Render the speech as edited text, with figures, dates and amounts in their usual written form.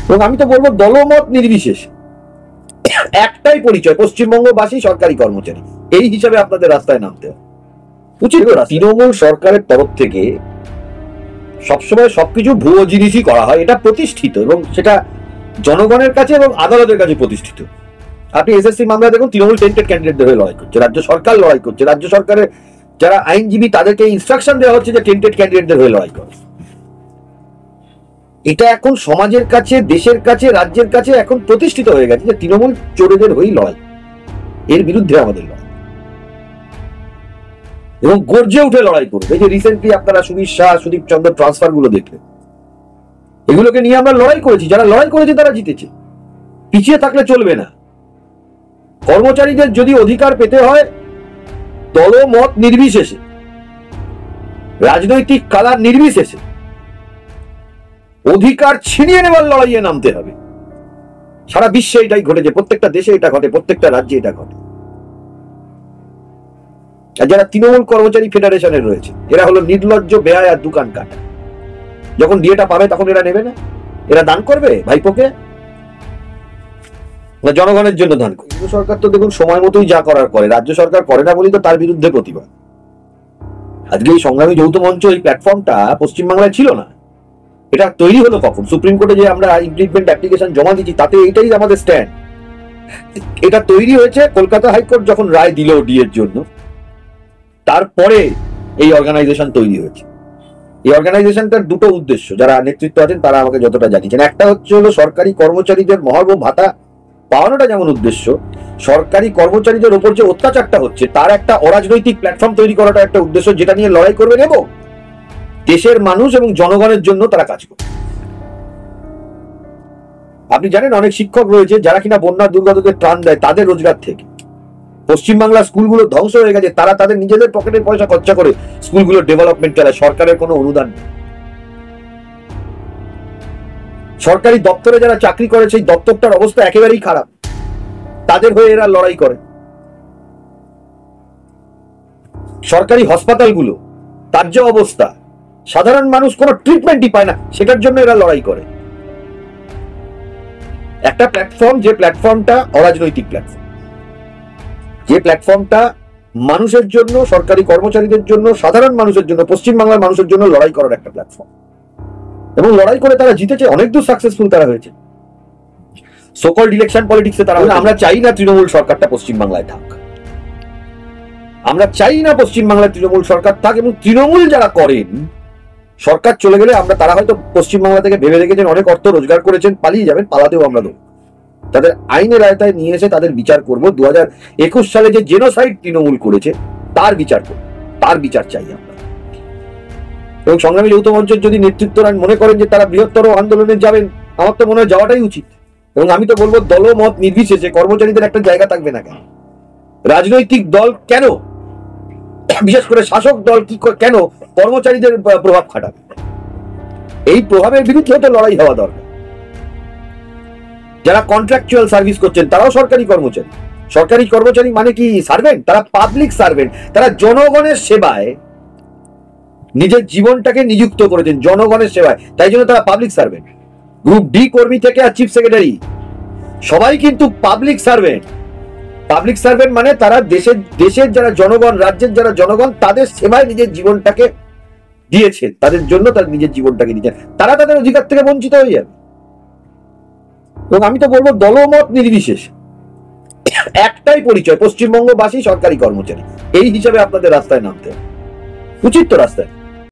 এবং আমি তো বলবো দলমত নির্বিশেষে একটাই পরিচয়, পশ্চিমবঙ্গবাসী সরকারি কর্মচারী, এই হিসাবে আপনাদের রাস্তায় নামতে হবে উচিত। তৃণমূল সরকারের তরফ থেকে সবসময় সবকিছু ভুয়ো জিনিসই করা হয়, এটা প্রতিষ্ঠিত এবং সেটা জনগণের কাছে এবং আদালতের কাছে প্রতিষ্ঠিত। আপনি এসএসসি মামলা দেখুন, তৃণমূল টেন্টেড ক্যান্ডিডেটদের হয়ে লড়াই করছে, রাজ্য সরকার লড়াই করছে, রাজ্য সরকারের যারা আইনজীবী তাদেরকে ইনস্ট্রাকশন দেওয়া হচ্ছে যে টেন্টেড ক্যান্ডিডেটদের হয়ে লড়াই করে। এটা এখন সমাজের কাছে, দেশের কাছে, রাজ্যের কাছে এখন প্রতিষ্ঠিত হয়ে গেছে যে তৃণমূল চোরেদের হয়েই লড়াই, এর বিরুদ্ধে আমাদের লড়াই এবং গর্জে উঠে লড়াই করবে। এই যে রিসেন্টলি আপনারা সুবীর শাহ, সুদীপ চন্দ্র ট্রান্সফার গুলো দেখলেন, এগুলোকে নিয়ে আমরা লড়াই করেছি, যারা লড়াই করেছে তারা জিতেছে, পিছিয়ে থাকলে চলবে না। কর্মচারীদের যদি অধিকার পেতে হয় দলমত নির্বিশেষে, রাজনৈতিক কালার নির্বিশেষে অধিকার ছিনিয়ে নেওয়ার লড়াইয়ে নামতে হবে। সারা বিশ্বে এটাই ঘটেছে, প্রত্যেকটা দেশে এটা ঘটে, প্রত্যেকটা রাজ্যে এটা ঘটে। আর যারা তৃণমূল কর্মচারী ফেডারেশনের রয়েছে এরা হলো নির্লজ্জ, বেহায়া আর দোকান কাটা। যখন ডিএটা পাবে তখন এরা নেবে না, এরা দান করবে ভাইপোকে, জনগণের জন্য দান করবে। কেন্দ্র সরকার তো দেখুন সময় মতোই যা করার করে, রাজ্য সরকার করে না বলি তো তার বিরুদ্ধে প্রতিবাদ। আজকে এই সংগ্রামী যৌথ মঞ্চ, এই প্ল্যাটফর্মটা পশ্চিমবাংলায় ছিল না, এটা তৈরি হলো কখন? সুপ্রিম কোর্টে যে আমরা ইমপিচমেন্ট অ্যাপ্লিকেশন জমা দিচ্ছি তাতে এটাই আমাদের স্ট্যান্ড। এটা তৈরি হয়েছে কলকাতা হাইকোর্ট যখন রায় দিল ডিএর জন্য, তারপরে এই অর্গানাইজেশন তৈরি হয়েছে। এই অর্গানাইজেশনটার দুটো উদ্দেশ্য, যারা নেতৃত্ব আছেন তারা আমাকে যতটা জানিয়েছেন। একটা হচ্ছে হলো সরকারি কর্মচারীদের মহার্ঘ ভাতা পাওয়ানোটা যেমন উদ্দেশ্য, সরকারি কর্মচারীদের উপর যে অত্যাচারটা হচ্ছে তার একটা অরাজনৈতিক প্ল্যাটফর্ম তৈরি করাটা একটা উদ্দেশ্য, যেটা নিয়ে লড়াই করবেন এবং দেশের মানুষ এবং জনগণের জন্য তারা কাজ করবে। আপনি জানেন অনেক শিক্ষক রয়েছে যারা কিনা বন্যা দুর্গতদের ত্রাণ দেয় তাদের রোজগার থেকে। পশ্চিমবাংলার স্কুলগুলো ধ্বংস হয়ে গেছে, তারা তাদের নিজেদের পকেটের পয়সা খরচা করে স্কুলগুলোর ডেভেলপমেন্ট চালায়, সরকারের কোনো অনুদান নেই। সরকারি দপ্তরে যারা চাকরি করে সেই দপ্তরটার অবস্থা একেবারেই খারাপ, তাদের হয়ে এরা লড়াই করে। সরকারি হাসপাতালগুলো তার যে অবস্থা, সাধারণ মানুষ কোনো ট্রিটমেন্টই পায় না, সেটার জন্য এরা লড়াই করে। একটা প্ল্যাটফর্ম, যে প্ল্যাটফর্মটা অরাজনৈতিক প্ল্যাটফর্ম, যে প্ল্যাটফর্মটা মানুষের জন্য, সরকারি কর্মচারীদের জন্য, সাধারণ মানুষের জন্য, পশ্চিমবাংলার মানুষের জন্য লড়াই করার একটা প্ল্যাটফর্ম, এবং লড়াই করে তারা জিতেছে, অনেক দূর সাকসেসফুল তারা হয়েছে। সোকল্ড ইলেকশন পলিটিক্সে তারা, আমরা চাই না তৃণমূল সরকারটা পশ্চিমবাংলায় থাক, আমরা চাই না পশ্চিমবাংলায় তৃণমূল সরকার থাক। এবং তৃণমূল যারা করেন, সরকার চলে গেলে আমরা, তারা হয়তো পশ্চিমবাংলা থেকে ভেবে রেখেছেন অনেক অর্থ রোজগার করেছেন, পালিয়ে যাবেন, পালাতেও আমরা দেবো, তাদের আইনের আয়তায় নিয়ে এসে তাদের বিচার করব। 2021 সালে যে জেনোসাইড তৃণমূল করেছে তার বিচার করব, তার বিচার চাই আমরা। এবং সংগ্রামী যৌথ মঞ্চের যদি নেতৃত্বরা মনে করেন যে তারা বৃহত্তর আন্দোলনে যাবেন, আমার তো মনে হয় যাওয়াটাই উচিত। এবং আমি তো বলবো দলমত নির্বিশেষে কর্মচারীদের একটা জায়গা থাকবে না কেন? রাজনৈতিক দল কেন, বিশেষ করে শাসক দল কি কেন কর্মচারীদের প্রভাব খাটাবে? এই প্রভাবের বিরুদ্ধে তো লড়াই হওয়া দরকার। যারা কন্ট্রাকচুয়াল সার্ভিস করছেন তারাও সরকারি কর্মচারী। সরকারি কর্মচারী মানে কি সার্ভেন্ট? তারা পাবলিক সার্ভেন্ট, তারা জনগণের সেবায় নিজের জীবনটাকে নিযুক্ত করেছেন, জনগণের সেবায়, তাই জন্য তারা পাবলিক সার্ভেন্ট। গ্রুপ ডি কর্মী থেকে আর চিফ সেক্রেটারি সবাই কিন্তু পাবলিক সার্ভেন্ট। পাবলিক সার্ভেন্ট মানে তারা দেশের যারা জনগণ, রাজ্যের যারা জনগণ, তাদের সেবায় নিজের জীবনটাকে দিয়েছেন, তাদের জন্য তার নিজের জীবনটাকে দিয়েছেন, তারা তাদের অধিকার থেকে বঞ্চিত হয়ে যাবে। এবং আমি তো বলবো দলমত নির্বিশেষে একটাই পরিচয়, পশ্চিমবঙ্গবাসী সরকারি কর্মচারী, এই হিসাবে আপনাদের রাস্তায় নামতে হবে উচিত। তো রাস্তায়